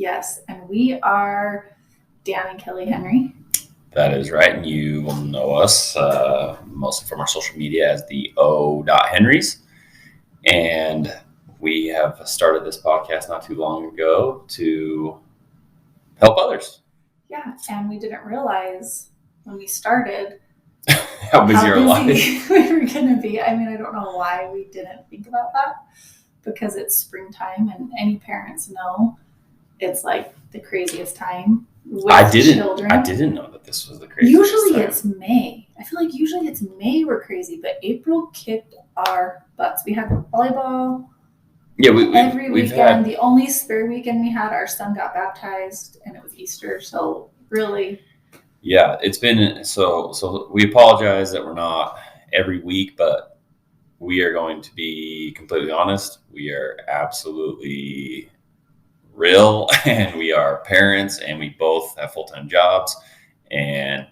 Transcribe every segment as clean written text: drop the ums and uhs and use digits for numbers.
Yes, and we are Dan and Kelly Henry. That is right. And you will know us mostly from our social media as the Oh.Henrys. And we have started this podcast not too long ago to help others. Yeah, and we didn't realize when we started how busy our life we were going to be. I mean, I don't know why we didn't think about that, because it's springtime and any parents know it's like the craziest time with children. I didn't know that this was the craziest Usually time. It's May. I feel like usually it's May we're crazy, but April kicked our butts. We had volleyball. Yeah, every weekend. The only spare weekend we had, our son got baptized, and it was Easter. So really, yeah, it's been so. We apologize that we're not every week, but we are going to be completely honest. We are absolutely real, and we are parents, and we both have full-time jobs, and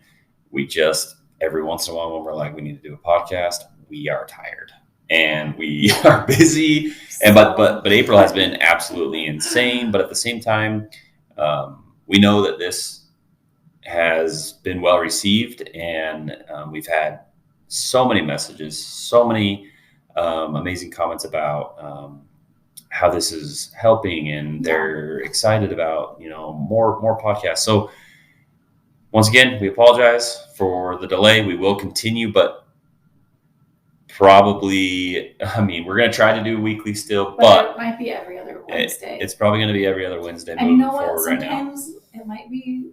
we just every once in a while when we're like, we need to do a podcast, we are tired and we are busy. And but April has been absolutely insane. But at the same time, we know that this has been well received, and we've had so many messages, so many amazing comments about how this is helping, and they're excited about more podcasts. So once again, we apologize for the delay. We will continue, but probably, we're going to try to do weekly still, but it might be every other Wednesday. It's probably going to be every other Wednesday. And you know what? Sometimes it might be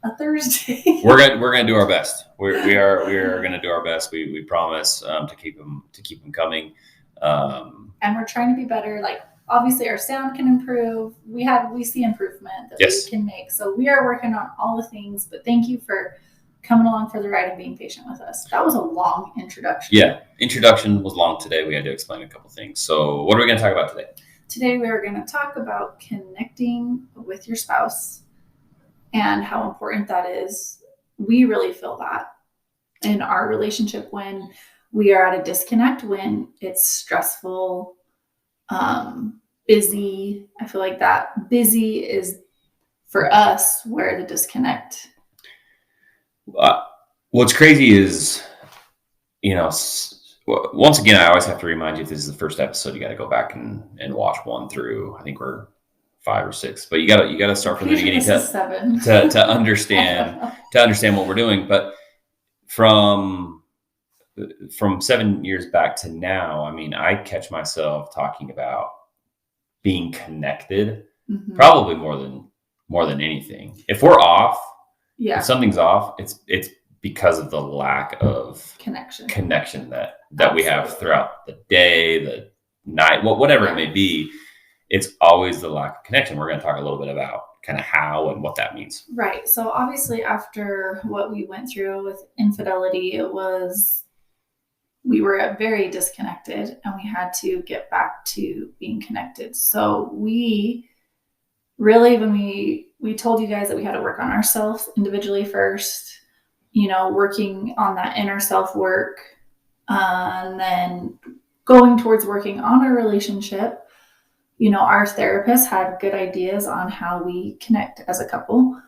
a Thursday. We're going to do our best. We are going to do our best. We promise to keep them coming. And we're trying to be better. Like, obviously our sound can improve. We see improvement that we can make. So we are working on all the things, but thank you for coming along for the ride and being patient with us. That was a long introduction. Yeah. Introduction was long today. We had to explain a couple things. So what are we going to talk about today? Today we are going to talk about connecting with your spouse and how important that is. We really feel that in our relationship when we are at a disconnect, when it's stressful, busy. I feel like that busy is for us where the disconnect. What's crazy is, once again, I always have to remind you, if this is the first episode, you got to go back and watch 1 through, I think we're 5 or 6, but you got to start from the beginning to understand what we're doing. But from 7 years back to now, I catch myself talking about being connected, probably more than anything. If we're off, if something's off, it's because of the lack of connection that we have throughout the day, the night, whatever it may be. It's always the lack of connection. We're going to talk a little bit about kind of how and what that means. Right. So obviously after what we went through with infidelity, we were very disconnected, and we had to get back to being connected. So we really, when we told you guys that we had to work on ourselves individually first, working on that inner self work, and then going towards working on our relationship. Our therapist had good ideas on how we connect as a couple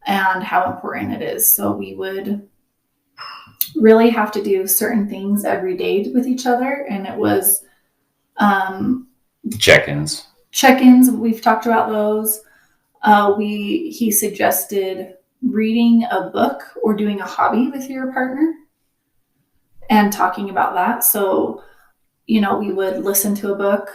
and how important it is. So we would really have to do certain things every day with each other. And it was check-ins. We've talked about those. He suggested reading a book or doing a hobby with your partner and talking about that. So, we would listen to a book.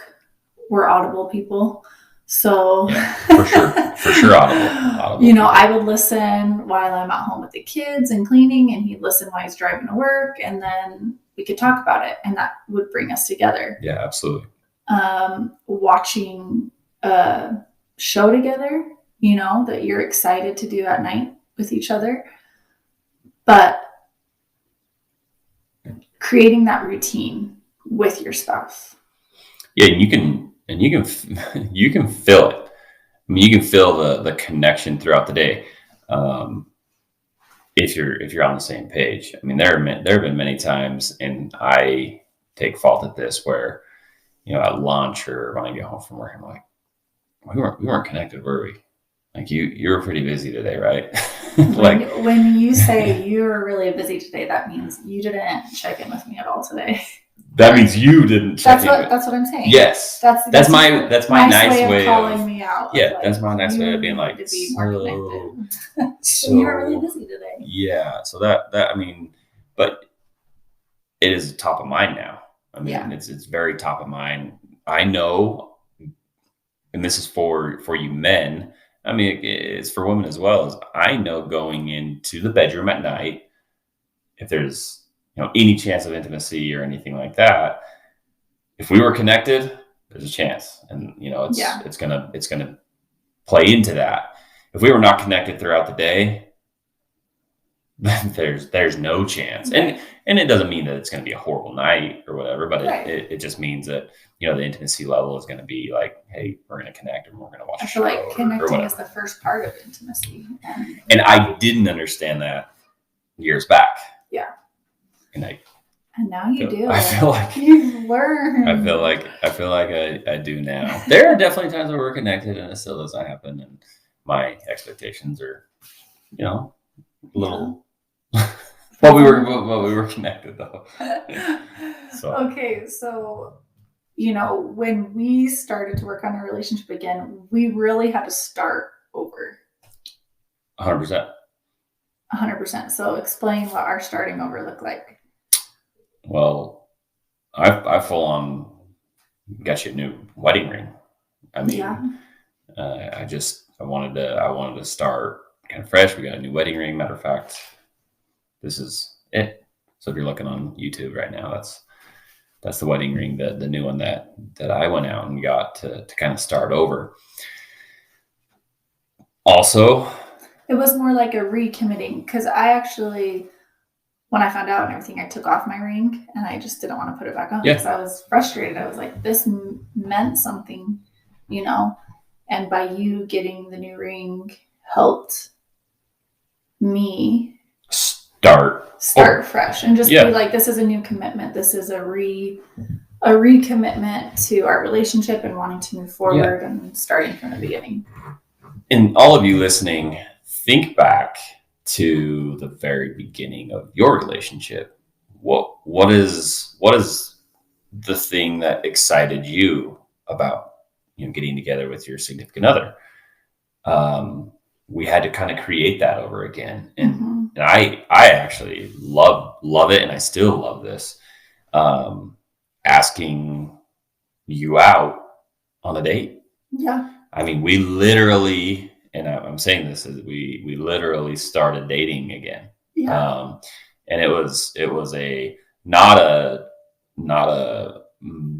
We're Audible people. So for sure Audible. I would listen while I'm at home with the kids and cleaning, and he'd listen while he's driving to work, and then we could talk about it, and that would bring us together. Yeah, absolutely. Watching a show together, that you're excited to do at night with each other, but creating that routine with your spouse. Yeah, you can feel it. You can feel the connection throughout the day. If you're on the same page. There have been many times, and I take fault at this, where at lunch or when I get home from work, I'm like, we weren't connected, were we? Like you were pretty busy today, right? Like When you say you were really busy today, that means you didn't check in with me at all today. that means you didn't check in. That's what I'm saying. Yes, that's my nice way of calling me out. Yeah, like, that's my nice way of being like, to be more connected. so you were really busy today. Yeah, so that I mean, but it is top of mind now. I mean, it's very top of mind. I know, and this is for you men. I mean, it's for women as well. As I know, going into the bedroom at night, if there's any chance of intimacy or anything like that, if we were connected, there's a chance, and it's gonna play into that. If we were not connected throughout the day, there's no chance. And it doesn't mean that it's going to be a horrible night or whatever, but it just means that the intimacy level is going to be like, hey, we're going to connect and we're going to watch a show. I feel like connecting is the first part of intimacy. And I didn't understand that years back. Yeah. And now you do. I feel like you've learned. I feel like I do now. There are definitely times where we're connected and it still doesn't happen, and my expectations are a little but we were connected though. Okay, so when we started to work on our relationship again, we really had to start over. 100%. So explain what our starting over looked like. Well, I full on got you a new wedding ring. I mean, I wanted to start kind of fresh. We got a new wedding ring. Matter of fact, this is it. So if you're looking on YouTube right now, that's the wedding ring, the new one that I went out and got to kind of start over. Also, it was more like a recommitting, because I actually, when I found out and everything, I took off my ring and I just didn't want to put it back on because I was frustrated. I was like, this meant something, and by you getting the new ring helped me start fresh and just be like, this is a new commitment. This is a recommitment to our relationship and wanting to move forward and starting from the beginning. And all of you listening, think back to the very beginning of your relationship. What is the thing that excited you about getting together with your significant other? We had to kind of create that over again, and I actually love it, and I still love this. Asking you out on a date. Yeah. I mean, we literally, and I'm saying this, is we literally started dating again. Yeah. And it was not a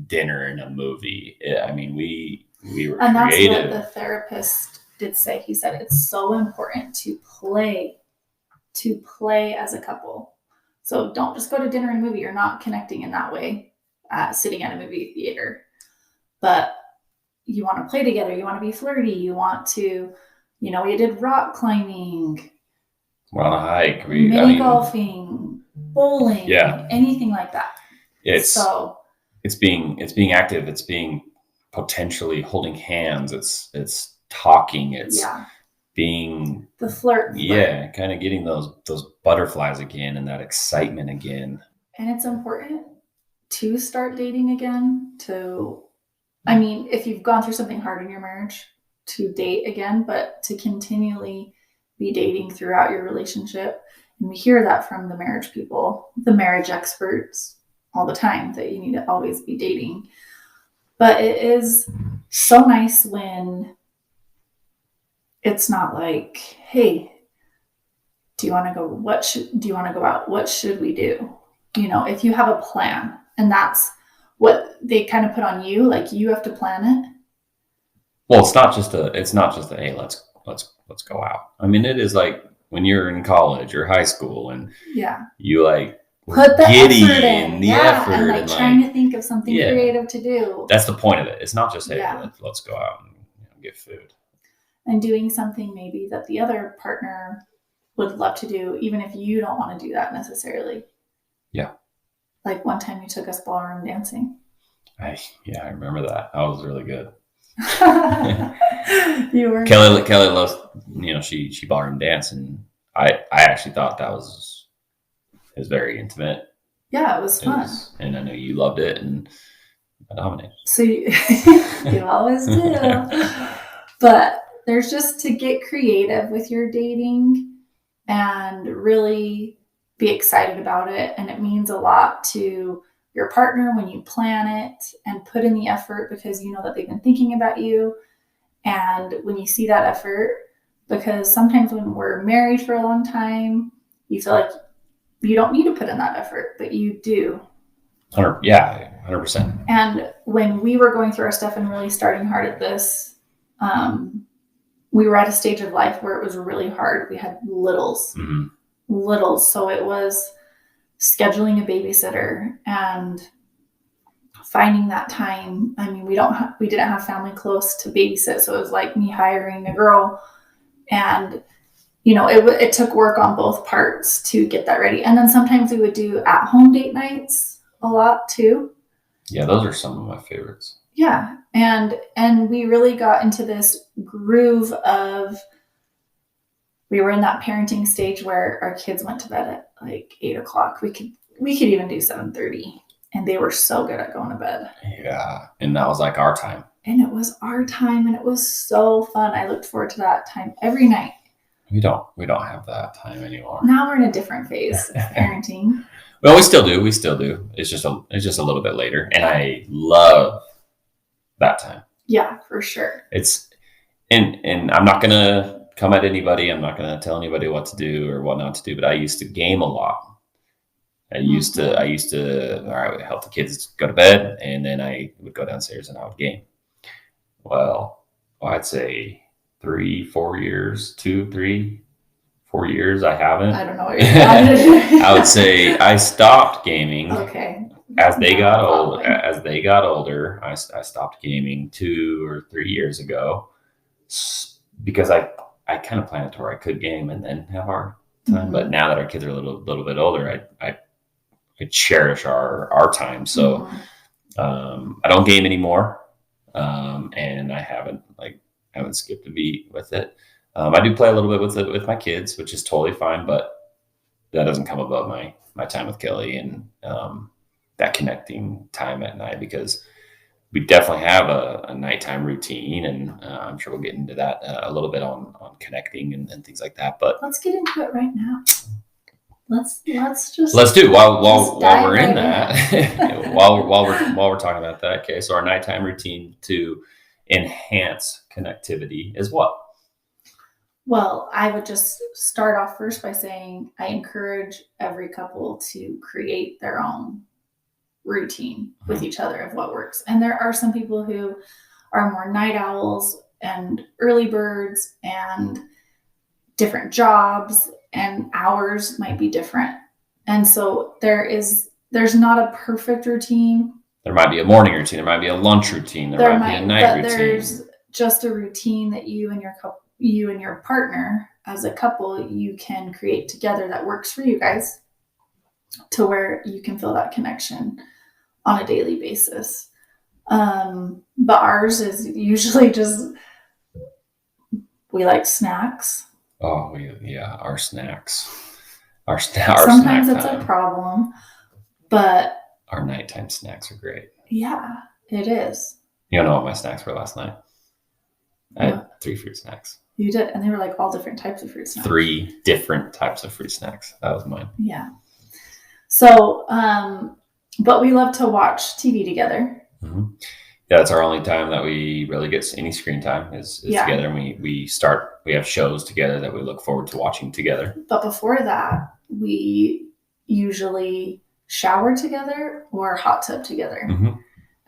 dinner and a movie. I mean, we were and creative. That's what the therapist did say. He said it's so important to play as a couple. So don't just go to dinner and a movie. You're not connecting in that way, sitting at a movie theater. But you want to play together. You want to be flirty. You want to, we did rock climbing. We're on a hike. Golfing, bowling, anything like that. It's being active. It's being potentially holding hands. It's talking. It's being the flirt. Yeah, kind of getting those butterflies again and that excitement again. And it's important to start dating again. If you've gone through something hard in your marriage, to date again, but to continually be dating throughout your relationship. And we hear that from the marriage people, the marriage experts, all the time, that you need to always be dating. But it is so nice when it's not like, hey, do you want to go? Do you want to go out? What should we do? If you have a plan, and that's what they kind of put on you, like you have to plan it. Well, it's not just a hey, let's go out. I mean, it is like when you're in college or high school and you like put the effort in the effort and like trying to think of something creative to do. That's the point of it. It's not just hey, let's go out and get food. And doing something maybe that the other partner would love to do, even if you don't want to do that necessarily. Yeah. Like one time you took us ballroom dancing. I remember that. That was really good. You were Kelly loves, she ballroom dance, and I actually thought that was it was very intimate. Yeah, it was fun. And I know you loved it, and I dominated. So you always do. But there's just to get creative with your dating and really be excited about it. And it means a lot to your partner when you plan it and put in the effort because you know that they've been thinking about you. And when you see that effort, because sometimes when we're married for a long time, you feel like you don't need to put in that effort, but you do. 100%. And when we were going through our stuff and really starting hard at this, we were at a stage of life where it was really hard. We had littles, so it was scheduling a babysitter and finding that time. I mean, we didn't have family close to babysit, so it was like me hiring a girl, and it took work on both parts to get that ready. And then sometimes we would do at-home date nights a lot too. Yeah, those are some of my favorites. Yeah, and we really got into this groove of, we were in that parenting stage where our kids went to bed at like 8 o'clock. We could even do 7:30, and they were so good at going to bed. Yeah, and that was like our time. And it was our time, and it was so fun. I looked forward to that time every night. We don't have that time anymore. Now we're in a different phase of parenting. Well, we still do. It's just a little bit later, and I love that time. Yeah, for sure. It's and I'm not gonna come at anybody. I'm not gonna tell anybody what to do or what not to do. But I used to game a lot. I used to. All right, I would help the kids go to bed, and then I would go downstairs and I would game. Well, I'd say 3, 4 years, 2, 3, 4 years. I haven't. I don't know what you're I would say I stopped gaming. Okay. As they got older, I stopped gaming 2 or 3 years ago because I kind of planned it to where I could game and then have our time. But now that our kids are a little bit older, I cherish our time. So I don't game anymore, and I haven't skipped a beat with it. I do play a little bit with my kids, which is totally fine, but that doesn't come above my time with Kelly and that connecting time at night, because we definitely have a nighttime routine, and I'm sure we'll get into that a little bit on connecting and things like that. But let's get into it right now. Let's do while we're in that while we're talking about that. Okay, so our nighttime routine to enhance connectivity is what? Well, I would just start off first by saying I encourage every couple to create their own routine with each other of what works. And there are some people who are more night owls and early birds and different jobs, and hours might be different. And so there's not a perfect routine. There might be a morning routine. There might be a lunch routine. There might be a night routine. There's just a routine that you and your partner as a couple, you can create together that works for you guys, to where you can feel that connection on a daily basis. But ours is usually just, we like snacks. Oh, yeah, our snacks. Sometimes it's a problem, but our nighttime snacks are great. Yeah, it is. You don't know what my snacks were last night? I had 3 fruit snacks. You did, and they were like all different types of fruit snacks. 3 different types of fruit snacks. That was mine. Yeah. So, but we love to watch TV together. Mm-hmm. Yeah, that's our only time that we really get any screen time is together. And we have shows together that we look forward to watching together. But before that, we usually shower together or hot tub together. Mm-hmm.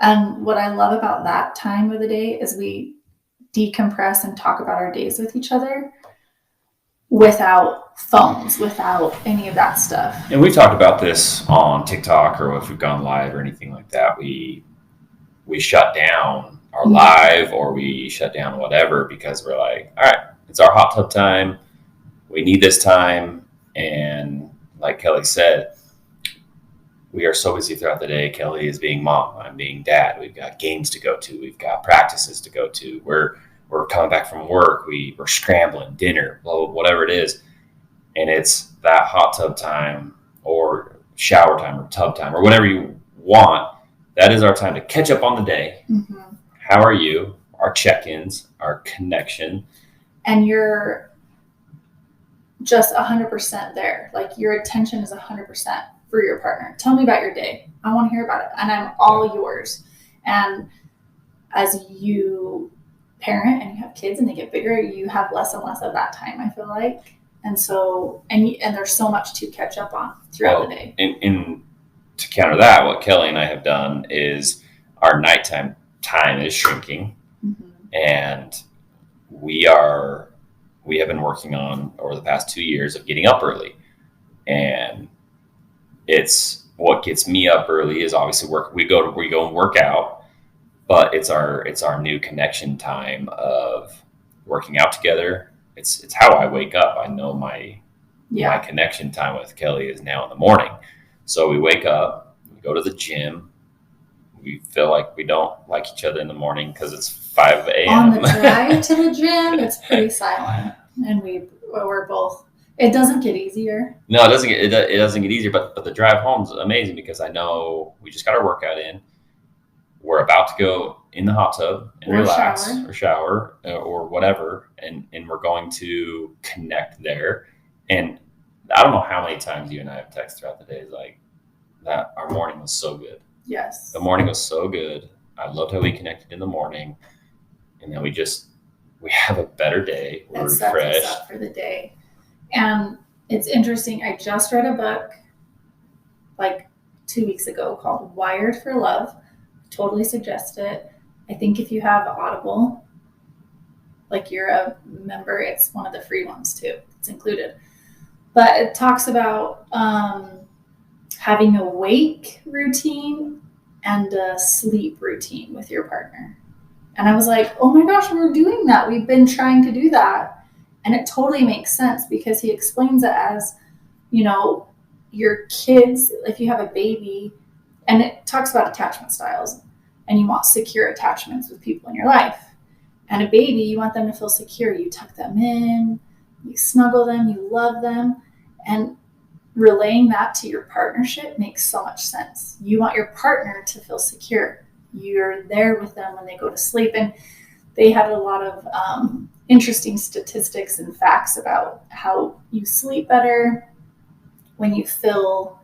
And what I love about that time of the day is we decompress and talk about our days with each other without phones, without any of that stuff. And we talked about this on TikTok, or if we've gone live or anything like that. We shut down our live, or we shut down whatever, because we're like, all right, it's our hot tub time. We need this time. And like Kelly said, we are so busy throughout the day. Kelly is being mom, I'm being dad. We've got games to go to, we've got practices to go to. We're coming back from work. We're scrambling dinner, blah, blah, whatever it is, and it's that hot tub time or shower time or tub time or whatever you want. That is our time to catch up on the day. Mm-hmm. How are you? Our check-ins, our connection, and you're just 100% there. Like your attention is 100% for your partner. Tell me about your day. I want to hear about it, and I'm all yours. And as you parent and you have kids and they get bigger, you have less and less of that time, I feel like. And so, and there's so much to catch up on throughout the day. And to counter that, what Kelly and I have done is our nighttime time is shrinking, mm-hmm. and we have been working on over the past 2 years of getting up early. And it's what gets me up early is obviously work. We go and work out, but it's our new connection time of working out together. It's how I wake up. I know my connection time with Kelly is now in the morning. So we wake up, we go to the gym. We feel like we don't like each other in the morning because it's 5 a.m. On the drive to the gym, it's pretty silent, and we're both. It doesn't get easier. No, it doesn't get easier. But the drive home is amazing because I know we just got our workout in. We're about to go in the hot tub and relax or shower or whatever, and we're going to connect there. And I don't know how many times you and I have texted throughout the days like that. Our morning was so good. Yes. The morning was so good. I loved how we connected in the morning, and then we have a better day. We're refreshed. Sets us up for the day. And it's interesting. I just read a book like 2 weeks ago called Wired for Love. Totally suggest it. I think if you have Audible, like you're a member, it's one of the free ones too. It's included. But it talks about having a wake routine and a sleep routine with your partner. And I was like, oh my gosh, we're doing that. We've been trying to do that. And it totally makes sense because he explains it as, your kids, if you have a baby, and it talks about attachment styles, and you want secure attachments with people in your life. And a baby, you want them to feel secure. You tuck them in, you snuggle them, you love them. And relaying that to your partnership makes so much sense. You want your partner to feel secure. You're there with them when they go to sleep. And they had a lot of interesting statistics and facts about how you sleep better when you feel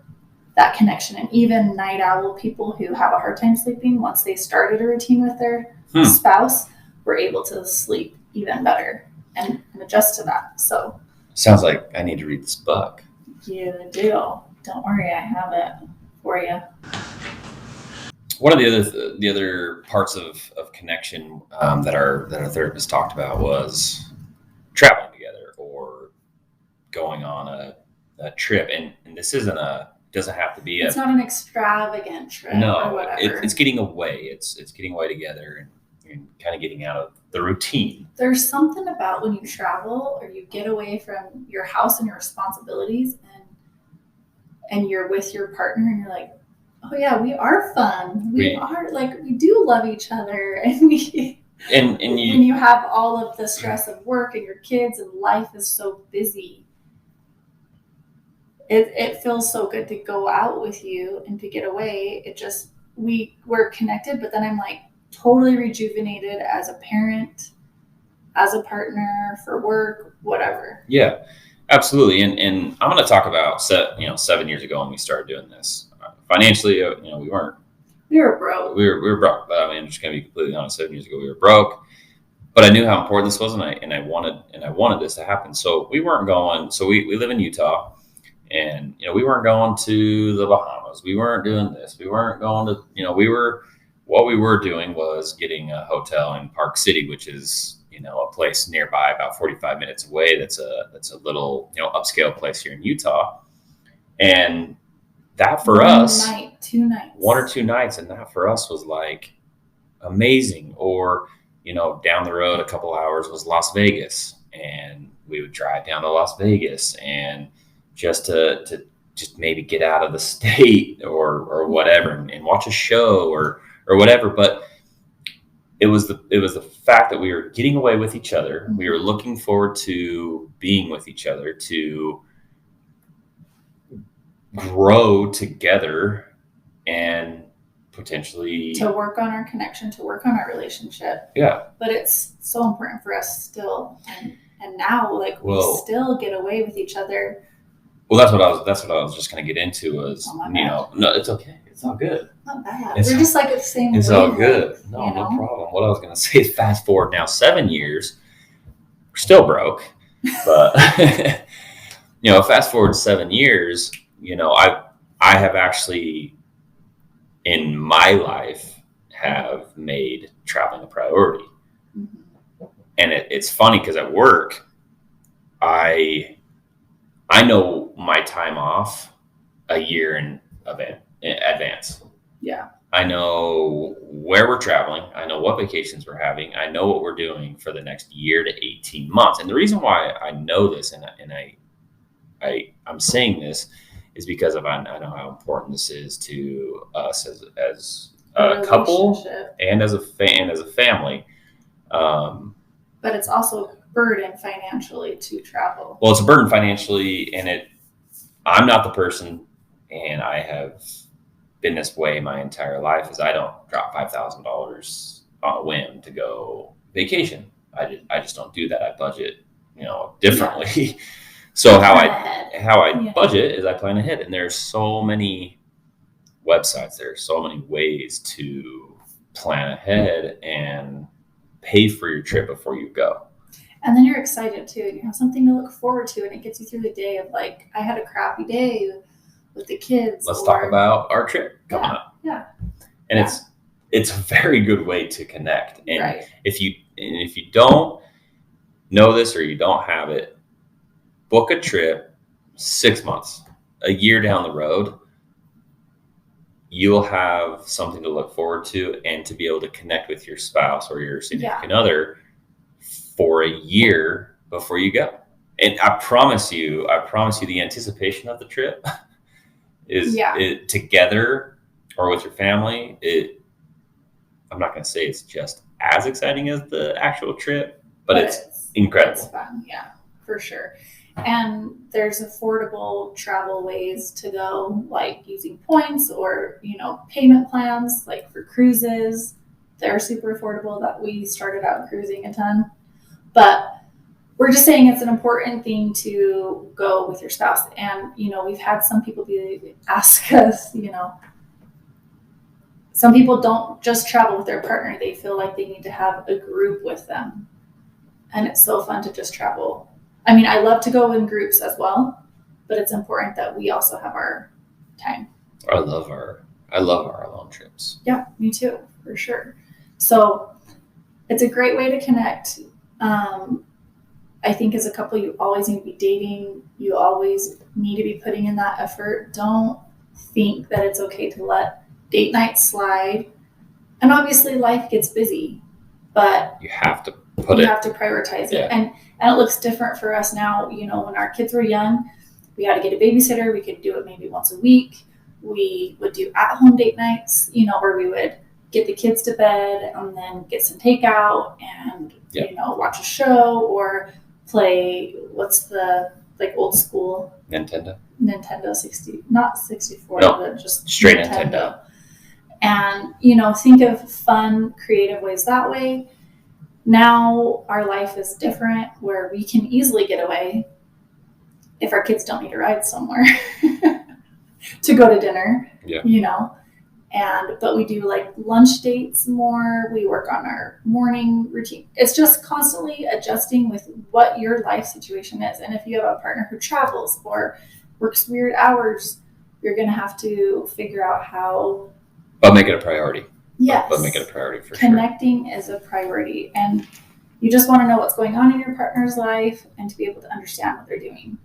that connection. And even night owl people who have a hard time sleeping, once they started a routine with their spouse, were able to sleep even better and adjust to that. So sounds like I need to read this book. You do. Don't worry, I have it for you. One of the other parts of connection that our therapist talked about was traveling together or going on a trip. And this doesn't have to be it's not an extravagant trip. No, or whatever. It's getting away. It's getting away together and kind of getting out of the routine. There's something about when you travel or you get away from your house and your responsibilities and you're with your partner and you're like, oh yeah, we are fun. We are like, we do love each other. And when you have all of the stress of work and your kids and life is so busy, it feels so good to go out with you and to get away. It just, we're connected, but then I'm like totally rejuvenated as a parent, as a partner, for work, whatever. Yeah, absolutely. And I'm going to talk about 7 years ago when we started doing this. Financially, we were broke. We were broke, but I mean, I'm just going to be completely honest. 7 years ago, we were broke, but I knew how important this was, and I wanted this to happen. So we weren't going. So we live in Utah, and we weren't going to the Bahamas. We weren't doing this. We weren't going to. What we were doing was getting a hotel in Park City, which is a place nearby, about 45 minutes away. That's a little upscale place here in Utah, and that for us, 2 nights, 1 or 2 nights, and that for us was like amazing. Or down the road a couple hours was Las Vegas, and we would drive down to Las Vegas and just to just maybe get out of the state or whatever and watch a show or whatever. But it was the fact that we were getting away with each other. We were looking forward to being with each other, to grow together, and potentially to work on our connection, to work on our relationship. Yeah. But it's so important for us still, and now, like, we still get away with each other. Well, that's what I was just going to get into was, no, it's okay. It's all good. Not bad. We're just like the same. It's all good. No, no problem. What I was going to say is fast forward now 7 years, we're still broke, but fast forward 7 years, I have actually in my life have made traveling a priority. Mm-hmm. And it's funny because at work, I know my time off a year in advance. Yeah. I know where we're traveling. I know what vacations we're having. I know what we're doing for the next year to 18 months. And the reason why I know this and I'm saying this is because I know how important this is to us as a couple and as a family. But it's also a burden financially to travel. Well, it's a burden financially, and I'm not the person, and I have been this way my entire life, is I don't drop $5,000 on a whim to go vacation. I just don't do that. I budget, differently. Yeah. So how I budget is I plan ahead, and there's so many websites, there's so many ways to plan ahead and pay for your trip before you go. And then you're excited too, and you have something to look forward to, and it gets you through the day of like, I had a crappy day with the kids. Let's talk about our trip coming up. Yeah. And it's a very good way to connect. And right. if you don't know this or you don't have it, book a trip 6 months, a year down the road. You'll have something to look forward to and to be able to connect with your spouse or your significant other for a year before you go. And I promise you the anticipation of the trip is together or with your family. I'm not going to say it's just as exciting as the actual trip, but it's incredible. It's fun. Yeah, for sure. And there's affordable travel ways to go, like using points or, payment plans, like for cruises. They're super affordable. That we started out cruising a ton. But we're just saying it's an important thing to go with your spouse. And, we've had some people ask us, some people don't just travel with their partner. They feel like they need to have a group with them. And it's so fun to just travel. I mean, I love to go in groups as well, but it's important that we also have our time. I love our alone trips. Yeah, me too, for sure. So it's a great way to connect. I think as a couple, you always need to be dating. You always need to be putting in that effort. Don't think that it's okay to let date night slide. And obviously life gets busy, but you have to prioritize it. And it looks different for us now. When our kids were young, we had to get a babysitter. We could do it maybe once a week. We would do at-home date nights, where we would get the kids to bed and then get some takeout and, watch a show or play, what's the, old school? Nintendo 60, not 64, but just straight Nintendo. And, think of fun, creative ways that way. Now our life is different where we can easily get away if our kids don't need a ride somewhere to go to dinner, but we do like lunch dates more. We work on our morning routine. It's just constantly adjusting with what your life situation is. And if you have a partner who travels or works weird hours, you're going to have to figure out how. But make it a priority. Yes. But make it a priority for Connecting is a priority. And you just want to know what's going on in your partner's life and to be able to understand what they're doing.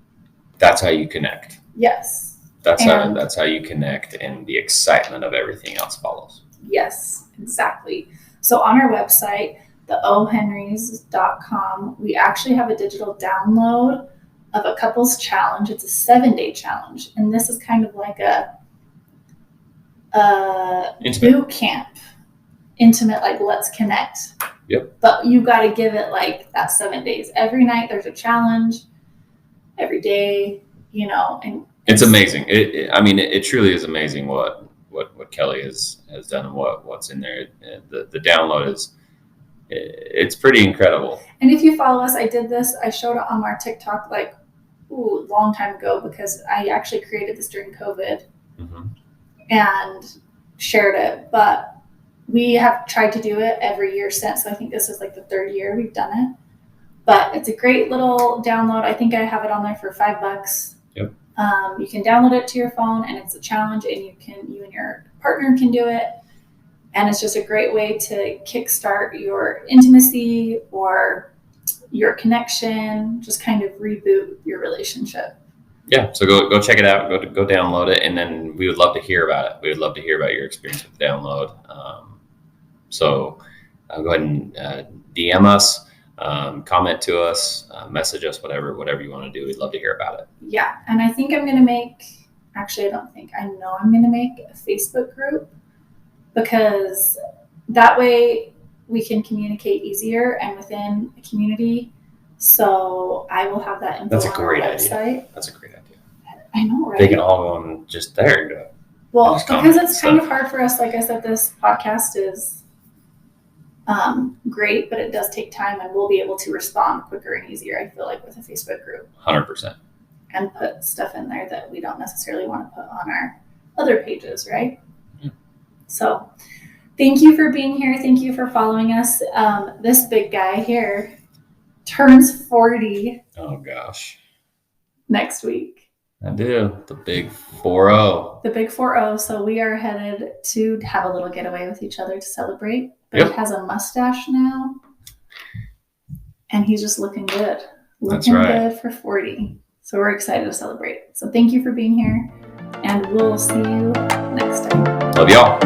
That's how you connect. Yes. That's how you connect, and the excitement of everything else follows. Yes, exactly. So on our website, the Oh.Henrys.com, we actually have a digital download of a couples challenge. It's a 7-day challenge. And this is kind of like a boot camp, intimate, like let's connect. Yep. But you got to give it like that 7 days. Every night there's a challenge, every day, and it's amazing. It truly is amazing what Kelly has done and what's in there. The download it's pretty incredible. And if you follow us, I showed it on our TikTok like long time ago, because I actually created this during COVID and shared it. But we have tried to do it every year since. So I think this is like the 3rd year we've done it. But it's a great little download. I think I have it on there for $5. Yep. You can download it to your phone, and it's a challenge, and you and your partner can do it. And it's just a great way to kickstart your intimacy or your connection, just kind of reboot your relationship. Yeah, so go check it out. Go download it, and then we would love to hear about it. We would love to hear about your experience with the download. So go ahead and DM us, comment to us, message us, whatever you want to do. We'd love to hear about it. Yeah, and I think I'm going to make. Actually, I know I'm going to make a Facebook group, because that way we can communicate easier and within a community. So I will have that info on our website. Idea. That's a great idea. I know, right? They can all go on just there. Well, because it's kind of hard for us. Like I said, this podcast is great, but it does take time, and we'll be able to respond quicker and easier, I feel like, with a Facebook group. 100%. And put stuff in there that we don't necessarily want to put on our other pages, right? So thank you for being here. Thank you for following us. This big guy here turns 40. Oh, gosh. Next week. I do. The big 4-0. The big 4-0. So we are headed to have a little getaway with each other to celebrate. But He has a mustache now. And he's just looking good. That's right. Good for 40. So we're excited to celebrate. So thank you for being here. And we'll see you next time. Love y'all.